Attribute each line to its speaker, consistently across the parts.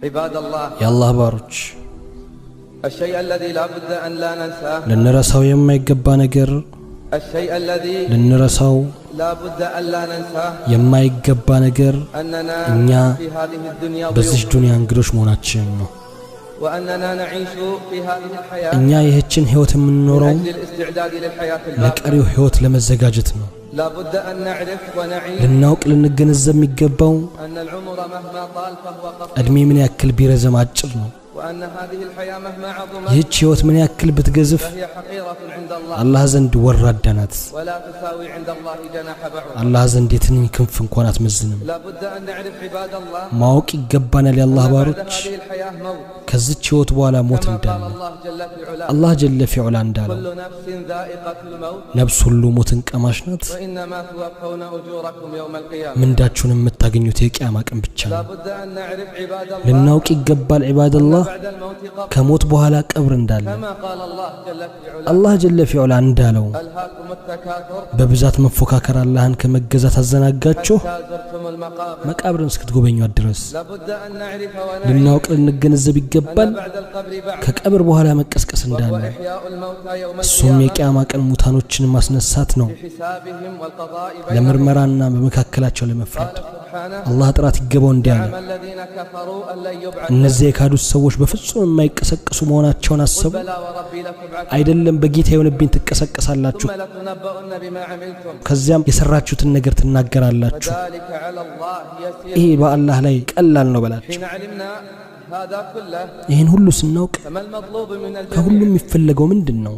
Speaker 1: عباد الله
Speaker 2: يا الله باروች
Speaker 1: الشيء الذي لا بد أن لا ننساه
Speaker 2: لنرساو የማይገባ ነገር
Speaker 1: الشيء الذي
Speaker 2: لنرساو
Speaker 1: لا بد أن لا ننساه
Speaker 2: የማይገባ ነገር
Speaker 1: أننا في هذه الدنيا
Speaker 2: በዚህ ዱንያ እንግዶች መሆናችን ነው
Speaker 1: وأننا نعيش في هذه الحياة
Speaker 2: እኛ ይህችን ህይወት የምንኖረው
Speaker 1: للاستعداد للحياة
Speaker 2: ለቀሪው ህይወት ለመዘጋጀት ነው
Speaker 1: لا بد أن نعرف ونعيش
Speaker 2: ልናውቅ ልንገነዘብ የሚገባው
Speaker 1: أن العمر مهما طال فهو قصير
Speaker 2: እድሜ ምን ያክል ቢረዘም አጭር ነው
Speaker 1: وأن هذه الحياة مهما عظمت
Speaker 2: ይህች ህይወት ምን ያክል ብትገዝፍ
Speaker 1: فهي حقيرة عند الله
Speaker 2: አላህ ዘንድ ወራዳ ናት
Speaker 1: ولا تساوي عند الله جناح بعوضة
Speaker 2: አላህ ዘንድ የትንኝ ክንፍ እንኳን አትመዝንም
Speaker 1: لا بد أن نعرف عباد الله
Speaker 2: ማወቅ ይገባናል የአላህ ባሮች
Speaker 1: هذه الحياة موت
Speaker 2: ከዚች ህይወት በኋላ ሞት
Speaker 1: كما قال
Speaker 2: እንዳለ
Speaker 1: الله جل في علاه
Speaker 2: አላህ ጀለ ፊዑላ እንዳለው
Speaker 1: كل نفس ذائقة الموت
Speaker 2: ነፍስ ሁሉ ሞትን ቀማሽ ናት
Speaker 1: وإنما توفون أجوركم يوم القيامة
Speaker 2: ምንዳችሁን የምታገኙት የቂያማ ቀን ብቻ
Speaker 1: لا
Speaker 2: ነው
Speaker 1: بد أن نعرف عباد الله
Speaker 2: ልናውቅ ይገባል عباد الله
Speaker 1: بعد الموت قبر
Speaker 2: ከሞት በኋላ ቀብር እንዳለ
Speaker 1: كما قال الله جل في علاه
Speaker 2: አላህ ጀለ ፊዑላ እንዳለው
Speaker 1: ألهاكم التكاثر
Speaker 2: በብዛት መፎካከር አላህን ከመገዛት አዘናጋችሁ
Speaker 1: حتى زرتم المقابر
Speaker 2: መቃብርን እስክትጎበኙት ድረስ
Speaker 1: لا بد أن نعرف ونعيش
Speaker 2: ልናውቅ ልንገነዘብ ይገባል
Speaker 1: أن بعد القبر بعد
Speaker 2: ከቀብር በኋላ መቀስቀስ እንዳለ
Speaker 1: وإحياء الموتى يوم
Speaker 2: እሱም
Speaker 1: القيامة
Speaker 2: የቂያማ ቀን ሙታኖችን ማስነሳት ነው
Speaker 1: بحسابهم والقضاء بينهم
Speaker 2: ለምርመራና በመካከላቸው ለመፍረድ
Speaker 1: قال سبحانه
Speaker 2: አላህ ጥራት ይገባው እንዲያለ
Speaker 1: زعم الذين كفروا أن لن يبعثوا
Speaker 2: እነዚህ የካዱት ሰዎች በፍጹም የማይቀሰቀሱ መሆናቸውን አሰቡ
Speaker 1: بلى وربي لتبعثون
Speaker 2: አይደለም በጌታ የሆነብኝ ትቀሰቀሳላችሁ
Speaker 1: ثم لتنبؤن بما عملتم
Speaker 2: ከዚያም የሰራችሁትን ነገር ትናገራላችሁ
Speaker 1: وذلك على الله يسير
Speaker 2: ይሄ በአላህ ላይ ቀላል ነው በላችሁ
Speaker 1: حين علمنا هذا كله
Speaker 2: ይህን ሁሉ ስናውቅ
Speaker 1: فما المطلوب من الجميع
Speaker 2: ከሁሉም የሚፈለገው ምንድነው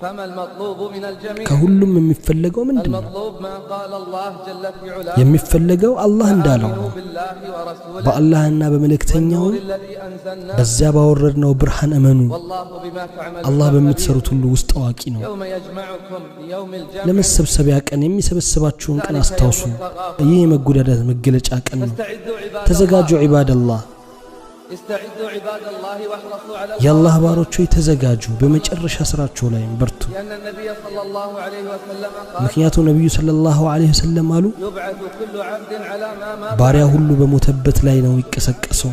Speaker 1: فما المطلوب من الجميع
Speaker 2: ከሁሉም የሚፈለገው ምንድነው
Speaker 1: المطلوب ما قال الله جل في علاه
Speaker 2: የሚፈለገው አላህ እንዳለው
Speaker 1: آمنوا بالله ورسوله
Speaker 2: በአላህና በመልእክተኛው
Speaker 1: الذي أنزلنا
Speaker 2: በዚያ ባወረድነው ብርሃን እመኑ
Speaker 1: والله بما تعملون
Speaker 2: አላህ በምትሰሩት ሁሉ ውስጥ አዋቂ ነው
Speaker 1: يوم يجمعكم يوم الجمع
Speaker 2: ለመሰብሰቢያ ቀን የሚሰበስባችሁን ቀን አስታውሱ ይህ የመጎዳዳት መገለጫ ቀን ነው
Speaker 1: استعدوا عباد
Speaker 2: ተዘጋጁ عباد الله
Speaker 1: استعدوا عباد الله واحرصوا على
Speaker 2: የአላህ ባሮች ሆይ ተዘጋጁ በመጨረሻ ስራቸው ላይ በርቱ
Speaker 1: لأن النبي صلى الله عليه وسلم قال
Speaker 2: ምክንያቱም ነብዩ ሰለላሁ ዐለይሂ ወሰለም አሉ
Speaker 1: يبعث كل عبد على ما مات
Speaker 2: ባሪያ ሁሉ በሞተበት ላይ ነው ይቀሰቀሰው